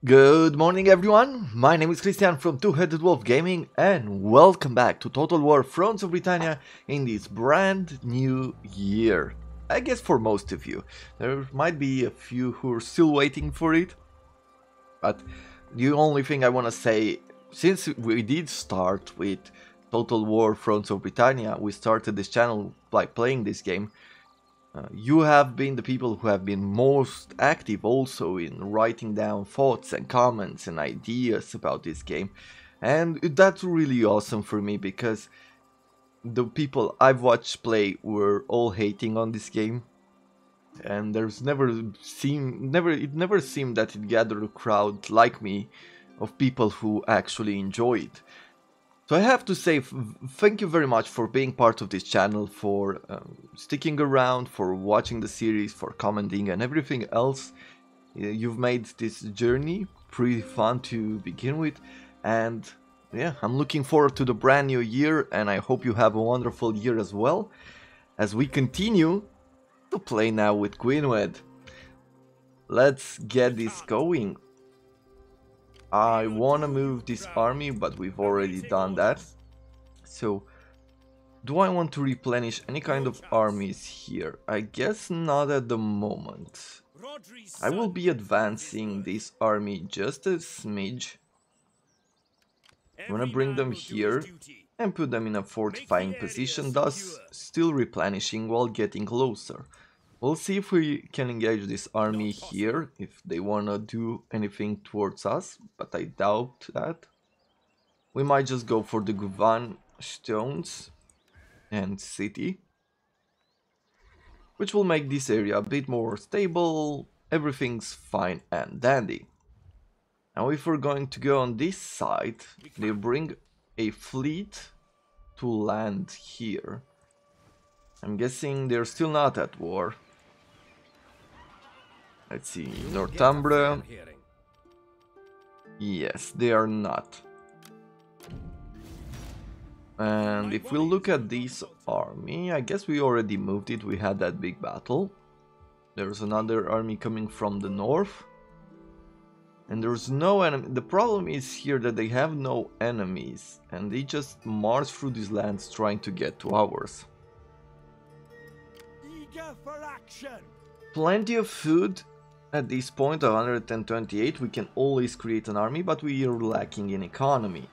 Good morning everyone, my name is Christian from Two-Headed Wolf Gaming and welcome back to Total War Thrones of Britannia in this brand new year. I guess for most of you. There might be a few who are still waiting for it, but the only thing I want to say, since we did start with Total War Thrones of Britannia, we started this channel by playing this game. You have been the people who have been most active also in writing down thoughts and comments and ideas about this game, and that's really awesome for me because the people I've watched play were all hating on this game, and it never seemed that it gathered a crowd like me of people who actually enjoy it. So I have to say thank you very much for being part of this channel, for sticking around, for watching the series, for commenting and everything else. You've made this journey pretty fun to begin with, and yeah, I'm looking forward to the brand new year, and I hope you have a wonderful year as well, as we continue to play now with Gwined. Let's get this going. I want to move this army, but we've already done that. So, do I want to replenish any kind of armies here? I guess not at the moment. I will be advancing this army just a smidge. I'm gonna bring them here and put them in a fortifying position, thus still replenishing while getting closer. We'll see if we can engage this army here, if they wanna do anything towards us, but I doubt that. We might just go for the Gwined stones and city, which will make this area a bit more stable. Everything's fine and dandy. Now if we're going to go on this side, they bring a fleet to land here. I'm guessing they're still not at war. Let's see, Northumbria. Yes, they are not. And if we look at this army, I guess we already moved it, we had that big battle. There's another army coming from the north. And there's no enemy. The problem is here that they have no enemies, and they just march through these lands trying to get to ours. Eager for action. Plenty of food. At this point, 128, we can always create an army, but we are lacking in economy.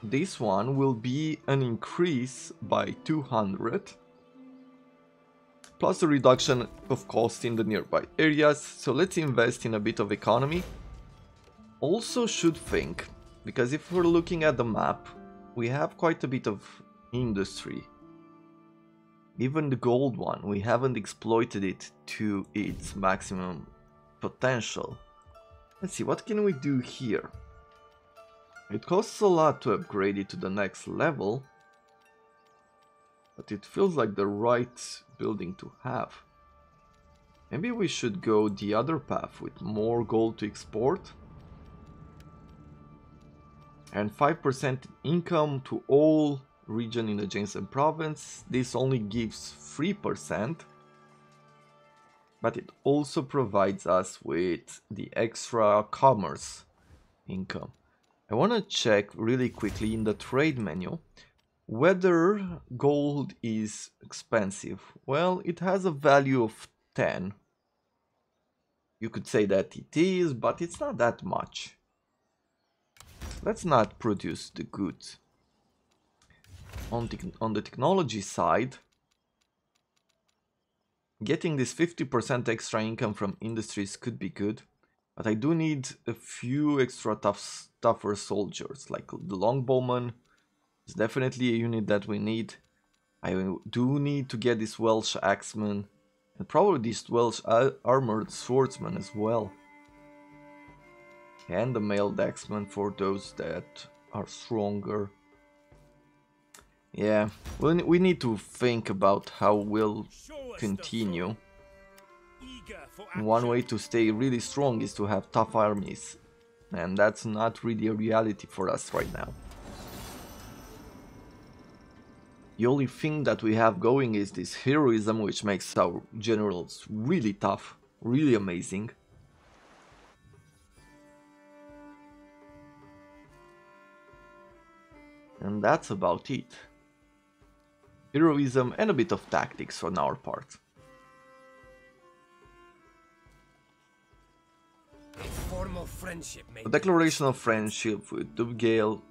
This one will be an increase by 200, plus a reduction of cost in the nearby areas, so let's invest in a bit of economy. Also should think, because if we're looking at the map, we have quite a bit of industry. Even the gold one, we haven't exploited it to its maximum potential. Let's see, what can we do here? It costs a lot to upgrade it to the next level, but it feels like the right building to have. Maybe we should go the other path with more gold to export. And 5% income to all region in the Jameson province. This only gives 3%, but it also provides us with the extra commerce income. I want to check really quickly in the trade menu whether gold is expensive. Well, it has a value of 10. You could say that it is, but it's not that much. Let's not produce the goods. On the technology side, getting this 50% extra income from industries could be good, but I do need a few extra tougher soldiers, like the longbowman is definitely a unit that we need. I do need to get this Welsh axeman, and probably this Welsh armored swordsman as well. And the mailed axeman for those that are stronger. Yeah, we need to think about how we'll continue. One way to stay really strong is to have tough armies, and that's not really a reality for us right now. The only thing that we have going is this heroism, which makes our generals really tough, really amazing. And that's about it. Heroism and a bit of tactics on our part. A formal friendship A declaration of friendship with Dubgale.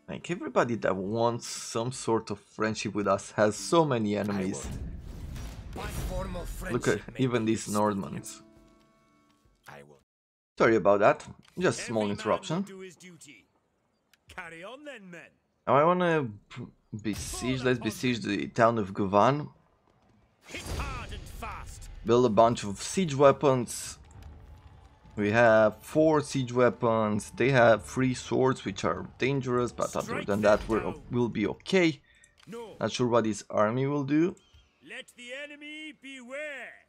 Like everybody that wants some sort of friendship with us has so many enemies. Look at even these Nordmans. Sorry about that, just a small interruption. Carry on then, men. Now I wanna besiege, let's besiege the town of Gwined. Hit hard and fast. Build a bunch of siege weapons. We have 4 siege weapons, they have 3 swords which are dangerous, but other than that we'll be okay. Not sure what this army will do. Let the enemy beware.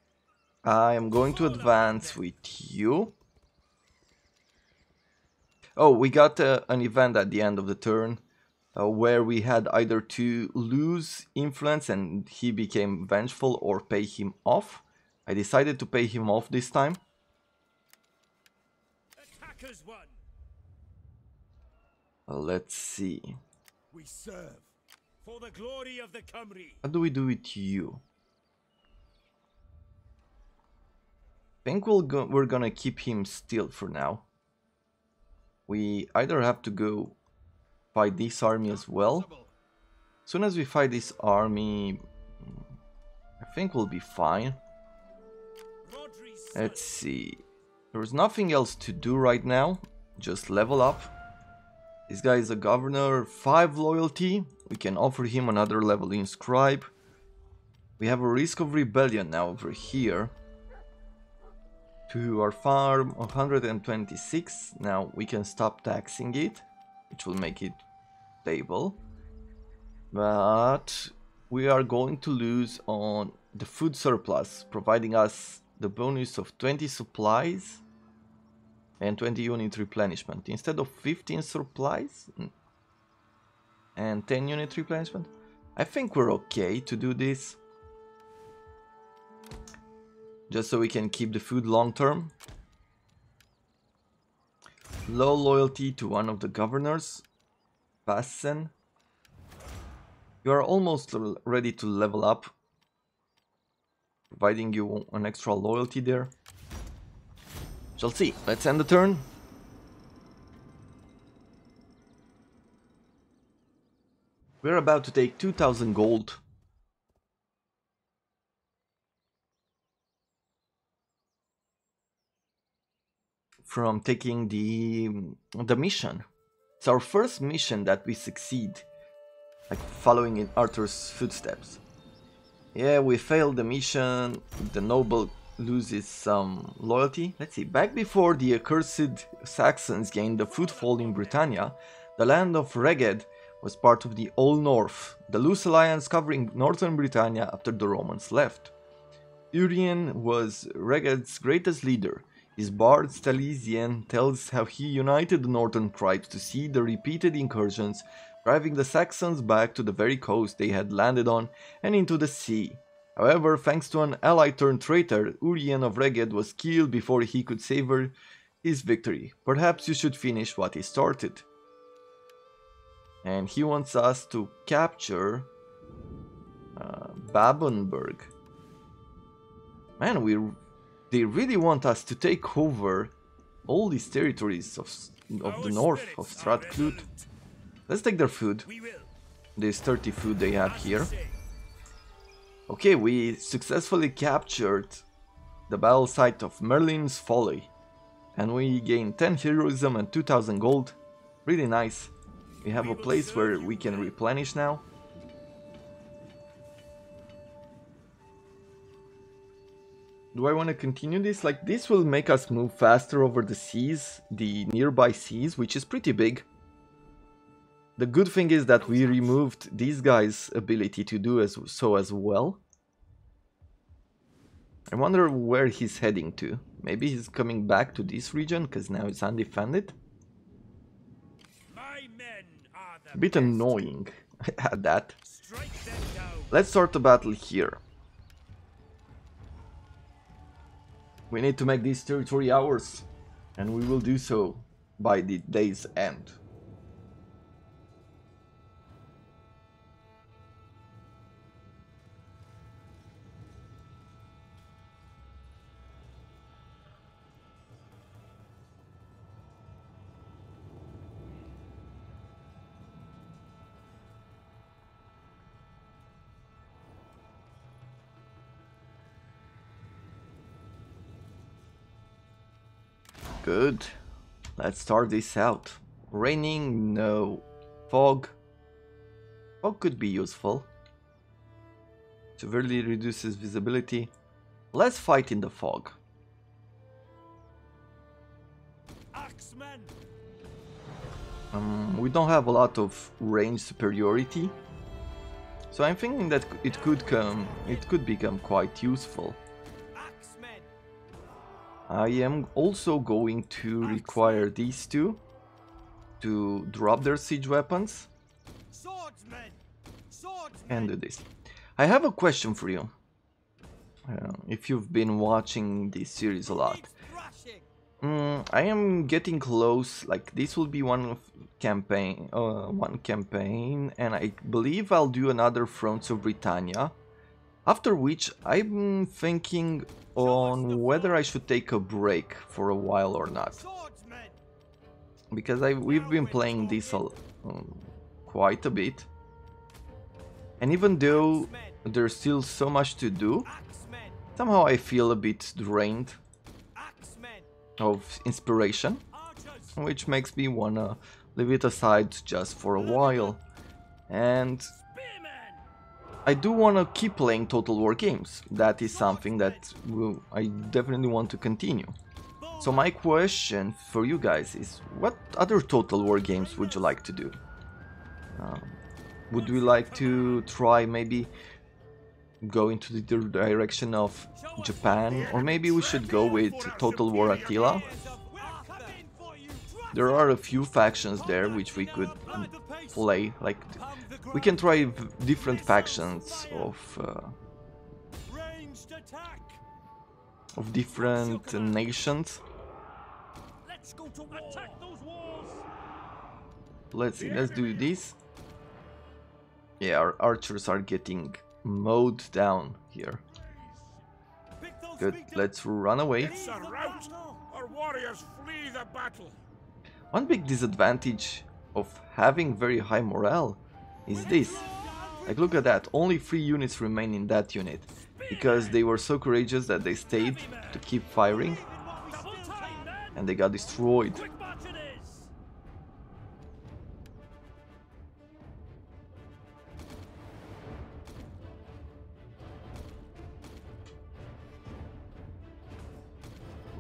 I am going to advance with you. Oh, we got an event at the end of the turn where we had either to lose influence and he became vengeful or pay him off. I decided to pay him off this time. Attackers won. Let's see. We serve for the glory of the Cymry. What do we do with you? I think we're gonna keep him still for now. We either have to go fight this army as well. As soon as we fight this army, I think we'll be fine. Let's see. There's nothing else to do right now. Just level up. This guy is a governor, 5 loyalty. We can offer him another level in scribe. We have a risk of rebellion now over here. To our farm, 126. Now we can stop taxing it, which will make it stable. But we are going to lose on the food surplus, providing us the bonus of 20 supplies and 20 unit replenishment instead of 15 supplies and 10 unit replenishment. I think we're okay to do this, just so we can keep the food long term. Low loyalty to one of the governors, Passen. You are almost ready to level up, providing you an extra loyalty there. Shall see. Let's end the turn. We're about to take 2000 gold. From taking the mission. It's our first mission that we succeed, like following in Arthur's footsteps. Yeah, we failed the mission. The noble loses some loyalty. Let's see, back before the accursed Saxons gained a foothold in Britannia, the land of Reged was part of the Old North, the loose alliance covering northern Britannia after the Romans left. Urien was Reged's greatest leader. His bard Stalesian tells how he united the northern tribes to see the repeated incursions, driving the Saxons back to the very coast they had landed on and into the sea. However, thanks to an ally turned traitor, Urien of Reged was killed before he could savor his victory. Perhaps you should finish what he started. And he wants us to capture Babenberg. Man, they really want us to take over all these territories of the north of Stratclut. Let's take their food. This 30 food they have here. Okay, we successfully captured the battle site of Merlin's Folly. And we gained 10 heroism and 2000 gold. Really nice. We have a place where we can replenish now. Do I want to continue this? Like, this will make us move faster over the seas, the nearby seas, which is pretty big. The good thing is that we removed these guys' ability to do so as well. I wonder where he's heading to. Maybe he's coming back to this region, because now it's undefended. A bit annoying at that. Let's start the battle here. We need to make this territory ours, and we will do so by the day's end. Good. Let's start this out. Raining, no. Fog. Fog could be useful. Severely reduces visibility. Let's fight in the fog. We don't have a lot of range superiority, so I'm thinking that it could become quite useful. I am also going to require these two to drop their siege weapons and do this. I have a question for you. If you've been watching this series a lot. I am getting close, like this will be one campaign, and I believe I'll do another Fronts of Britannia. After which I'm thinking on whether I should take a break for a while or not. Because we've been playing this quite a bit. And even though there's still so much to do, somehow I feel a bit drained of inspiration, which makes me wanna leave it aside just for a while. And I do wanna keep playing Total War games. That is something that I definitely want to continue. So my question for you guys is, what other Total War games would you like to do? Would we like to try maybe go into the direction of Japan, or maybe we should go with Total War Attila? There are a few factions there which we could play, like we can try different factions of different nations. Let's see, let's do this. Yeah, our archers are getting mowed down here. Good, let's run away. Our warriors flee the battle. One big disadvantage of having very high morale is this. Like, look at that, only 3 units remain in that unit, because they were so courageous that they stayed to keep firing, and they got destroyed.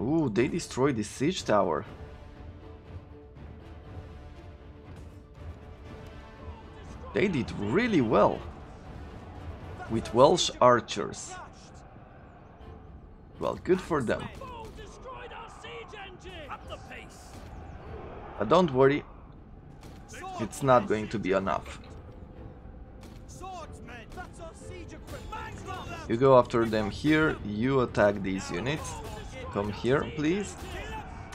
Ooh, they destroyed the siege tower. They did really well with Welsh archers. Well, good for them. But don't worry, it's not going to be enough. You go after them here, you attack these units. Come here, please.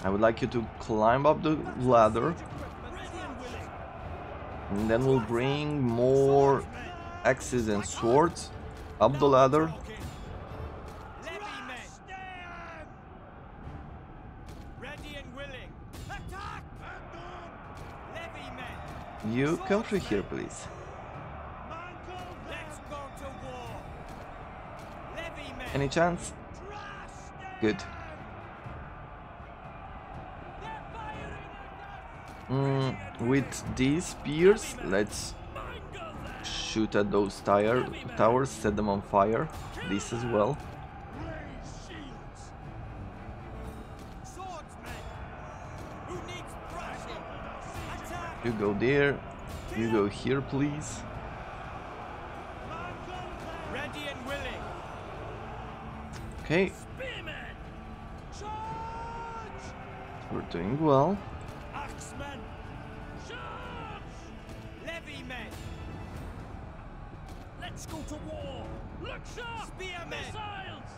I would like you to climb up the ladder. And then we'll bring more axes and swords up the ladder. You come through here, please. Any chance? Good. With these spears, let's shoot at those towers, set them on fire. This as well. You go there. You go here, please. Okay. We're doing well. Let's go to war. Look sharp. Missiles.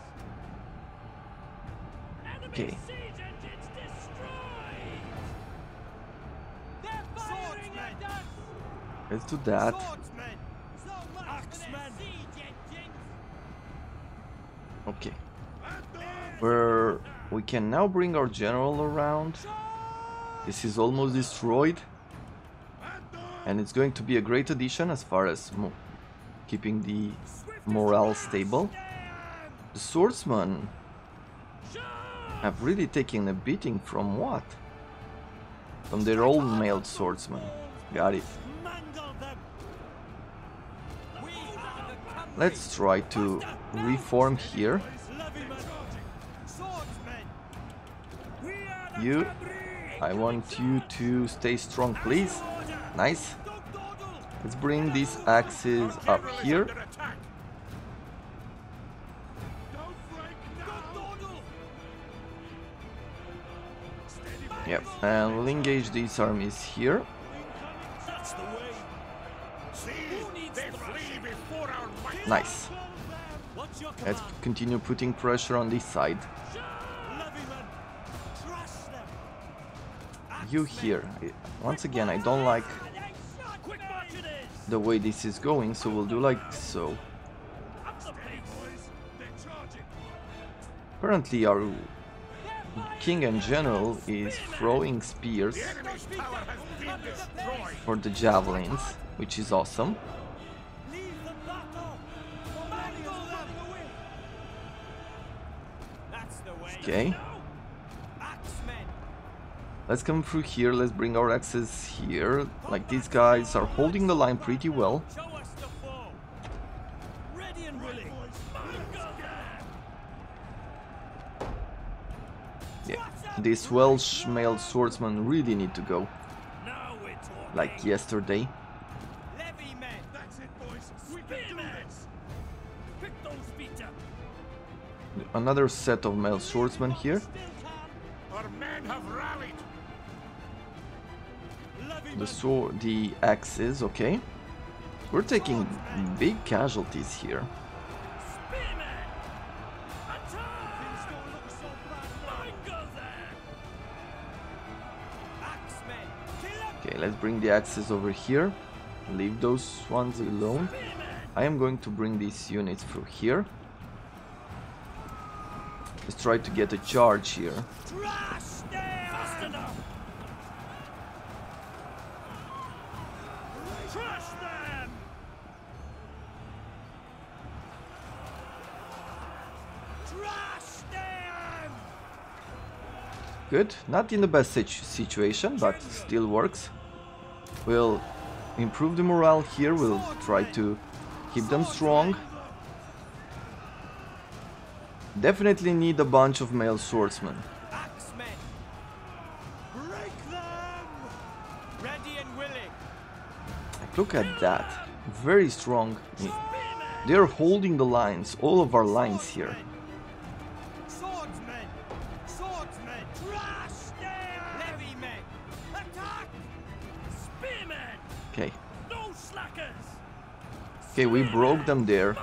Okay. Siege engines destroyed. They're firing at us. Let's do that. Okay. We can now bring our general around. This is almost destroyed. And it's going to be a great addition as far as keeping the morale stable. The swordsman. have really taken a beating from what? From their old mailed swordsman. Got it. Let's try to reform here. You, I want you to stay strong, please. Nice. Let's bring these axes up here. Yep, and we'll engage these armies here. Nice. Let's continue putting pressure on this side. You here. Once again, I don't like the way this is going, so we'll do like so. Apparently our king and general is throwing spears for the javelins, which is awesome. Okay. Let's come through here, let's bring our axes here. Like, these guys are holding the line pretty well. Yeah, these Welsh mailed swordsmen really need to go. Like yesterday. Another set of mailed swordsmen here. The axes, okay. We're taking big casualties here. Okay, let's bring the axes over here. Leave those ones alone. I am going to bring these units through here. Let's try to get a charge here. Good, not in the best situation, but still works. We'll improve the morale here, we'll try to keep them strong. Definitely need a bunch of male swordsmen. Look at that, very strong. They're holding the lines, all of our lines here. Okay. Okay, we broke them there.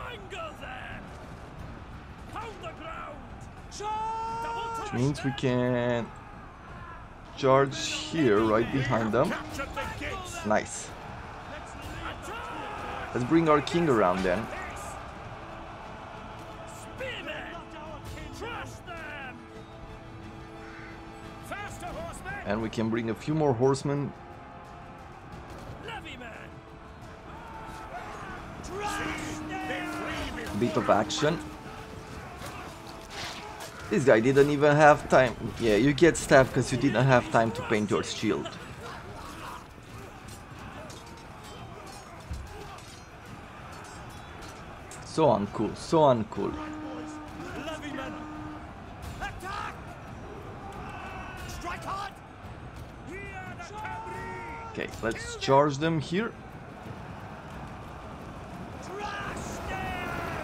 Which means we can charge here, right behind them. Nice. Let's bring our king around then. And we can bring a few more horsemen. Bit of action. This guy didn't even have time. Yeah, you get stabbed because you didn't have time to paint your shield. So uncool, so uncool. Okay, let's charge them here.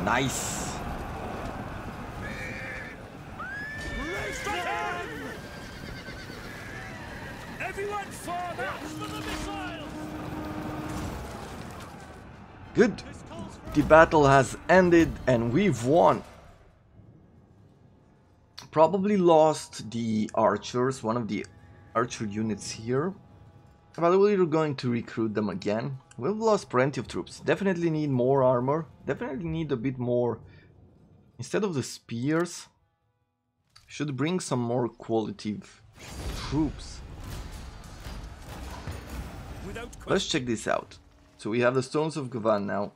Nice. Good. The battle has ended and we've won. Probably lost the archers, one of the archer units here. But we're going to recruit them again. We've lost plenty of troops. Definitely need more armor. Definitely need a bit more. Instead of the spears, should bring some more quality troops. Let's check this out. So we have the Stones of Gwined now.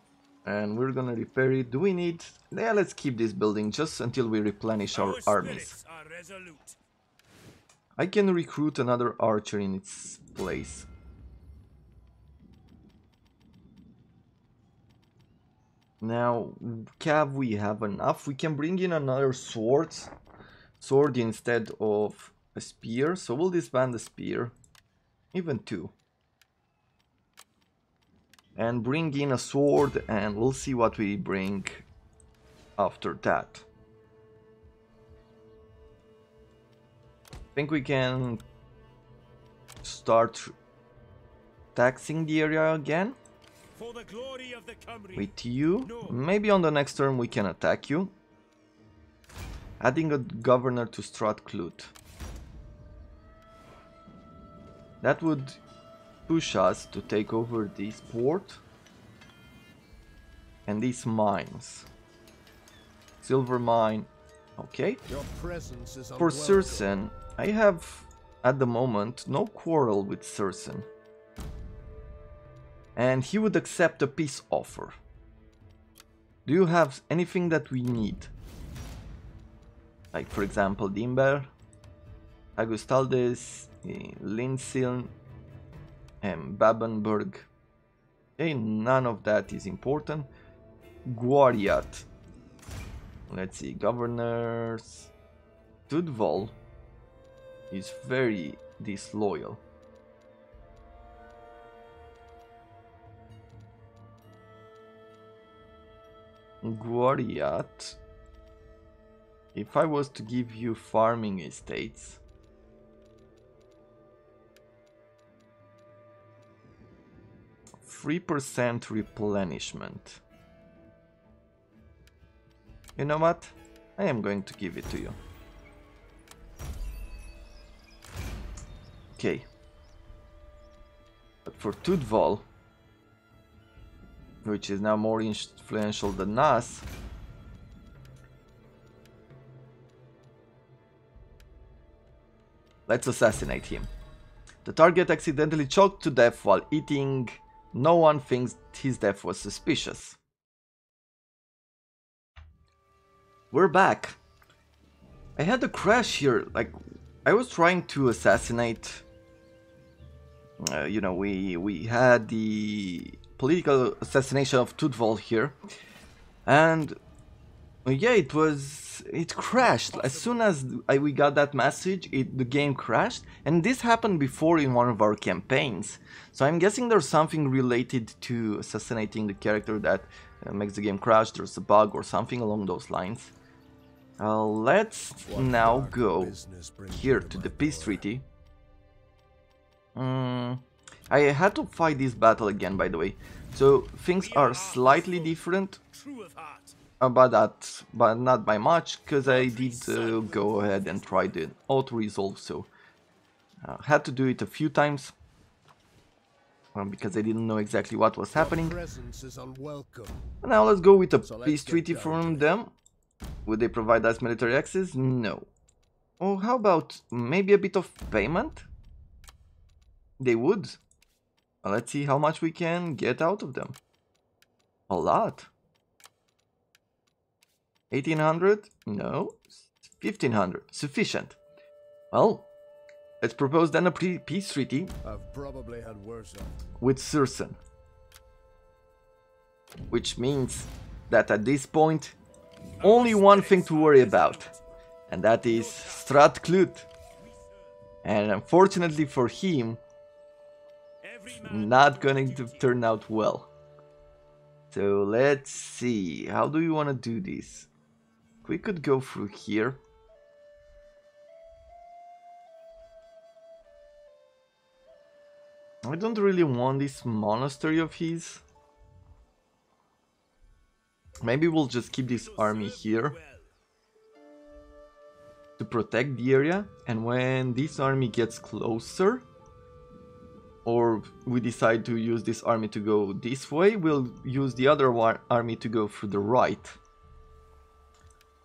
And we're gonna repair it. Do we need... Yeah, let's keep this building just until we replenish our armies. Resolute. I can recruit another archer in its place. Now, Cav, we have enough. We can bring in another sword instead of a spear. So we'll disband the spear, even two, and bring in a sword, and we'll see what we bring after that. I think we can start taxing the area again. For the glory of the Cymry. With you, maybe on the next turn we can attack you. Adding a governor to Strathclyde. That would push us to take over this port and these mines. Silver mine, okay. Your presence is For unwelcome. Sursen, I have at the moment no quarrel with Sursen. And he would accept a peace offer. Do you have anything that we need? Like, for example, Dimber, Agustaldes, Linsiln, and Babenberg. Okay, none of that is important. Gwariat. Let's see, governors. Tudval is very disloyal. Gwariat, if I was to give you farming estates, %3 replenishment. You know what? I am going to give it to you. Okay. But for Tudval, which is now more influential than us, let's assassinate him. The target accidentally choked to death while eating. No one thinks his death was suspicious. We're back. I had a crash here. Like, I was trying to assassinate. You know, we had the political assassination of Tudval here, and yeah, it crashed as soon as we got that message. The game crashed, and this happened before in one of our campaigns, so I'm guessing there's something related to assassinating the character that makes the game crash. There's a bug or something along those lines. Let's now go here to the peace treaty. I had to fight this battle again, by the way, so things are slightly different about that, but not by much, because I did go ahead and try the auto-resolve, so had to do it a few times, because I didn't know exactly what was happening. Now let's go with a peace treaty from them. Would they provide us military access? No. Oh, how about maybe a bit of payment? They would. Let's see how much we can get out of them. A lot. 1800? No. 1500. Sufficient. Well, let's propose then a peace treaty. I've probably had worse with Sursen. Which means that at this point, only one thing to worry about, and that is Strathclyde. And unfortunately for him, not going to turn out well. So let's see, how do you want to do this? We could go through here. I don't really want this monastery of his. Maybe we'll just keep this army here to protect the area, and when this army gets closer, or we decide to use this army to go this way, we'll use the other army to go through the right.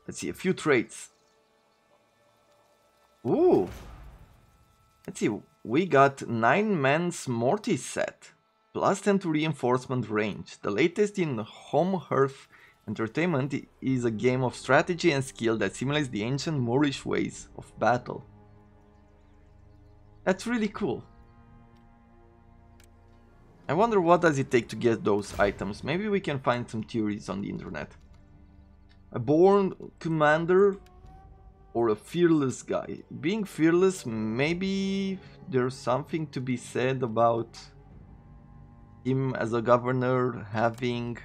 Let's see, a few traits. Ooh! Let's see, we got 9 men's mortis set, plus 10 to reinforcement range, the latest in home hearth Entertainment is a game of strategy and skill that simulates the ancient Moorish ways of battle. That's really cool. I wonder what does it take to get those items. Maybe we can find some theories on the internet. A born commander or a fearless guy. Being fearless, maybe there's something to be said about him as a governor having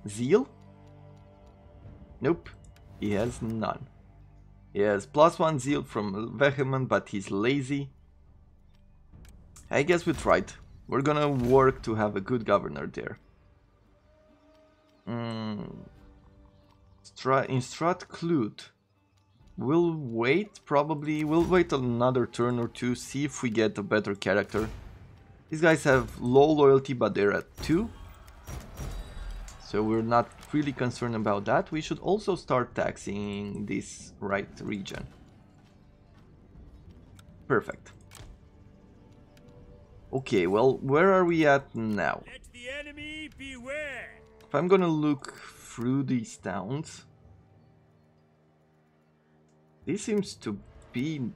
zeal? Nope, he has none. He has +1 zeal from vehement, but he's lazy. I guess we tried. We're gonna work to have a good governor there. In Strat we'll wait, probably. We'll wait another turn or two, see if we get a better character. These guys have low loyalty, but they're at 2. So we're not really concerned about that. We should also start taxing this right region. Perfect. Okay, well, where are we at now? Let the enemy beware. If I'm gonna look through these towns, this seems to be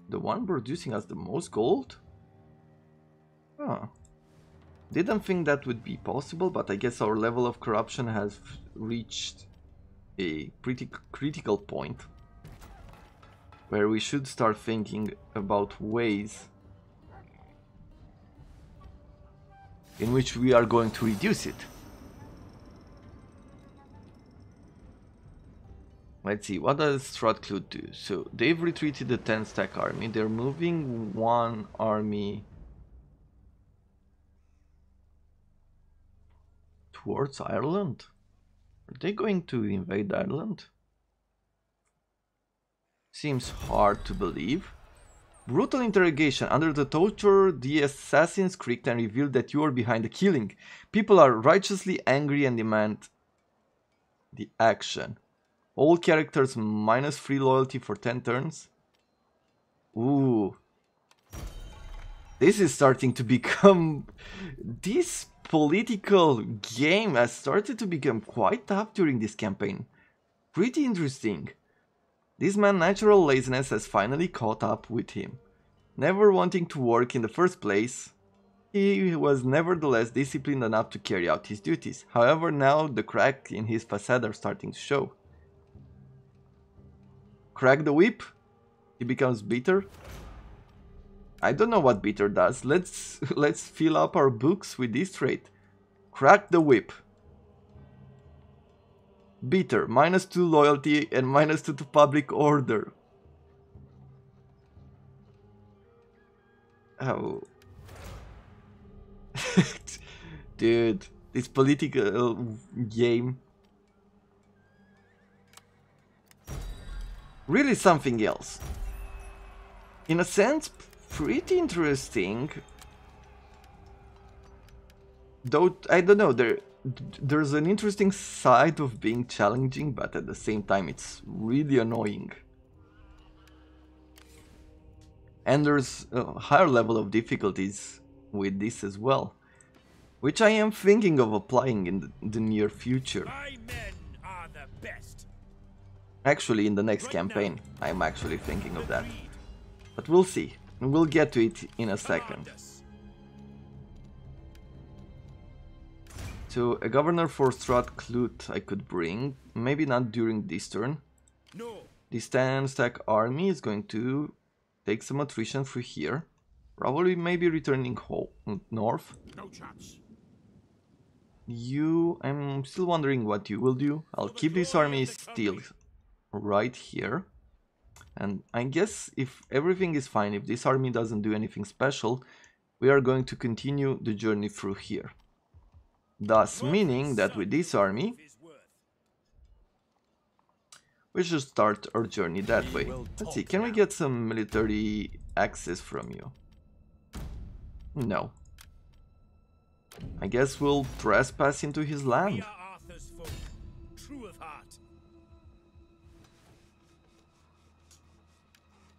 the one producing us the most gold. Huh. Didn't think that would be possible, but I guess our level of corruption has reached a pretty critical point where we should start thinking about ways in which we are going to reduce it. Let's see, what does Stratclute do? So they've retreated the 10-stack army. They're moving one army towards Ireland. Are they going to invade Ireland? Seems hard to believe. Brutal interrogation. Under the torture, the assassins creaked and revealed that you are behind the killing. People are righteously angry and demand the action. All characters -3 loyalty for 10 turns. Ooh. This is starting to become... This political game has started to become quite tough during this campaign. Pretty interesting. This man's natural laziness has finally caught up with him. Never wanting to work in the first place, he was nevertheless disciplined enough to carry out his duties. However, now the cracks in his facade are starting to show. Crack the whip? He becomes bitter? I don't know what bitter does. Let's fill up our books with this trait. Crack the whip. Bitter, -2 loyalty and -2 to public order. Oh. Dude, this political game. Really something else. In a sense, pretty interesting. Though, I don't know, there's an interesting side of being challenging, but at the same time it's really annoying. And there's a higher level of difficulties with this as well, which I am thinking of applying in the near future. My men are the best. Actually, in the next campaign, I'm actually thinking of that. But we'll see. We'll get to it in a second. So, a governor for Stratclute I could bring. Maybe not during this turn. No. This 10-stack army is going to take some attrition through here. Probably maybe returning north. No chance. I'm still wondering what you will do. I'll keep this army still right here. And I guess if everything is fine, if this army doesn't do anything special, we are going to continue the journey through here. Thus meaning that with this army, we should start our journey that way. Let's see, can we get some military access from you? No. I guess we'll trespass into his land. We are Arthur's folk, true of heart.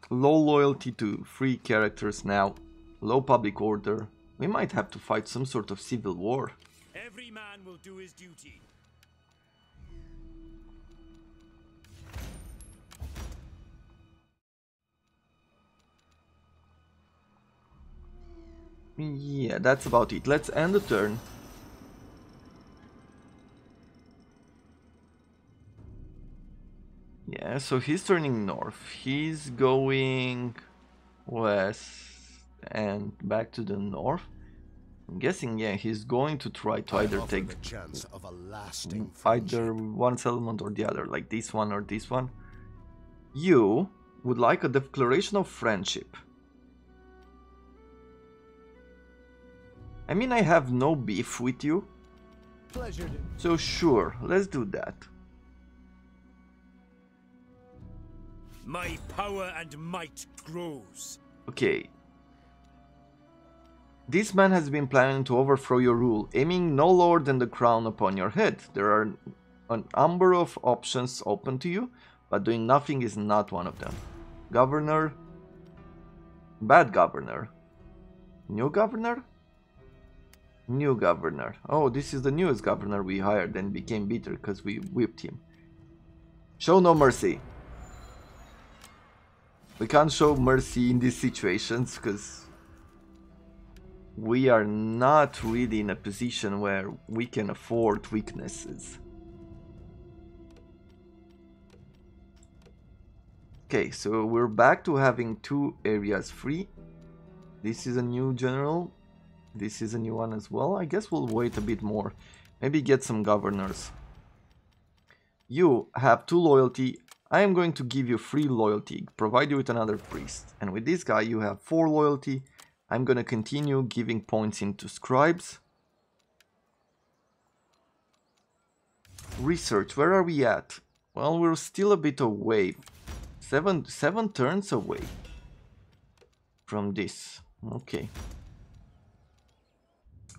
Low loyalty to free characters now. Low public order. We might have to fight some sort of civil war. Every man will do his duty. Yeah, that's about it. Let's end the turn. Yeah, so he's turning north. He's going west and back to the north. I'm guessing, yeah, he's going to try to either take the chance of a lasting either one settlement or the other, like this one or this one. You would like a declaration of friendship. I mean, I have no beef with you. Pleasure. So sure, let's do that. My power and might grows. Okay. This man has been planning to overthrow your rule, aiming no lower than the crown upon your head. There are a number of options open to you, but doing nothing is not one of them. Governor. Bad governor. New governor? New governor. Oh, this is the newest governor we hired and became bitter because we whipped him. Show no mercy. We can't show mercy in these situations because we are not really in a position where we can afford weaknesses. Okay, so we're back to having 2 areas free. This is a new general. This is a new one as well. I guess we'll wait a bit more. Maybe get some governors. You have 2 loyalty. I am going to give you 3 loyalty, provide you with another priest. And with this guy you have 4 loyalty. I'm gonna continue giving points into scribes. Research, where are we at? Well, we're still a bit away. Seven turns away from this. Okay.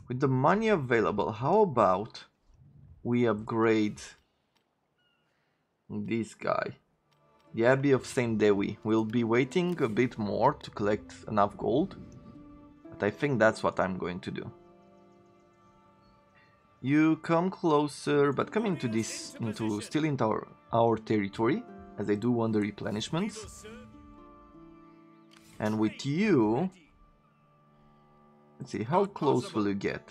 With the money available, how about we upgrade this guy? The Abbey of St. Dewi. We'll be waiting a bit more to collect enough gold. But I think that's what I'm going to do. You come closer, but come into this, still into our territory, as I do want the replenishments. And with you, let's see, how close will you get?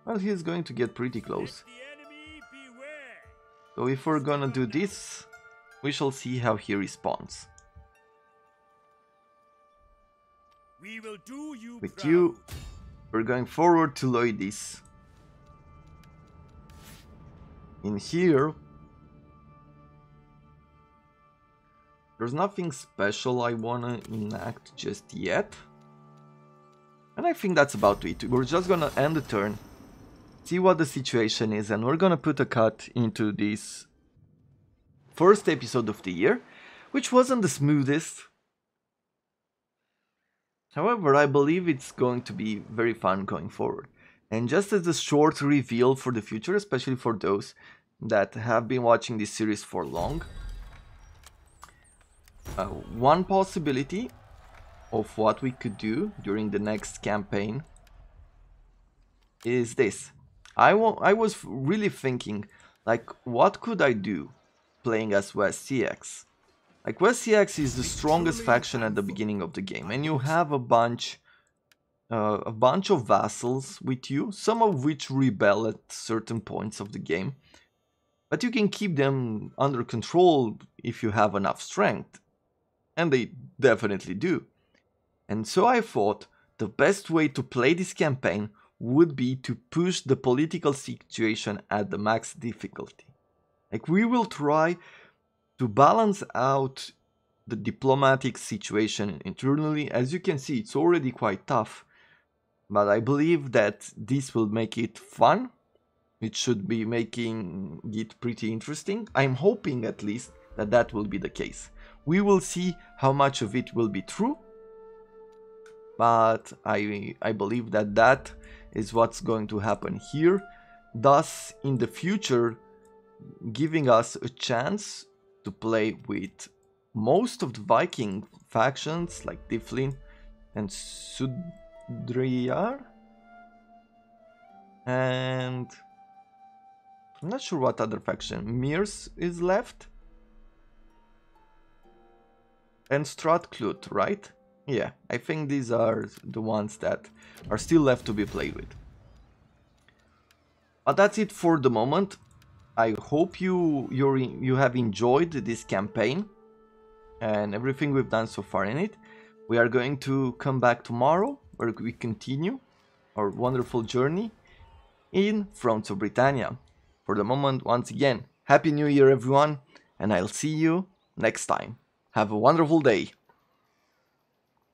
Well, he's going to get pretty close. So if we're gonna do this, we shall see how he responds. We will do you with proud. you, we're going forward to Loidis. In here, there's nothing special I wanna enact just yet. And I think that's about it. We're just gonna end the turn, see what the situation is, and we're gonna put a cut into this first episode of the year, which wasn't the smoothest. However, I believe it's going to be very fun going forward. And just as a short reveal for the future, especially for those that have been watching this series for long, one possibility of what we could do during the next campaign is this. I was really thinking, like, what could I do playing as West CX? Like, West CX is the strongest faction at the beginning of the game, and you have a bunch of vassals with you, some of which rebel at certain points of the game, but you can keep them under control if you have enough strength, and they definitely do. And so I thought the best way to play this campaign would be to push the political situation at the max difficulty. Like, we will try to balance out the diplomatic situation internally. As you can see, it's already quite tough, but I believe that this will make it fun. It should be making it pretty interesting. I'm hoping at least that that will be the case. We will see how much of it will be true, but I believe that that is what's going to happen here, thus in the future giving us a chance to play with most of the Viking factions like Tiflin and Sudriyar, and I'm not sure what other faction. Mirs is left, and Stratklut, right? Yeah, I think these are the ones that are still left to be played with. But that's it for the moment. I hope you have enjoyed this campaign and everything we've done so far in it. We are going to come back tomorrow where we continue our wonderful journey in Thrones of Britannia. For the moment, once again, Happy New Year everyone, and I'll see you next time. Have a wonderful day.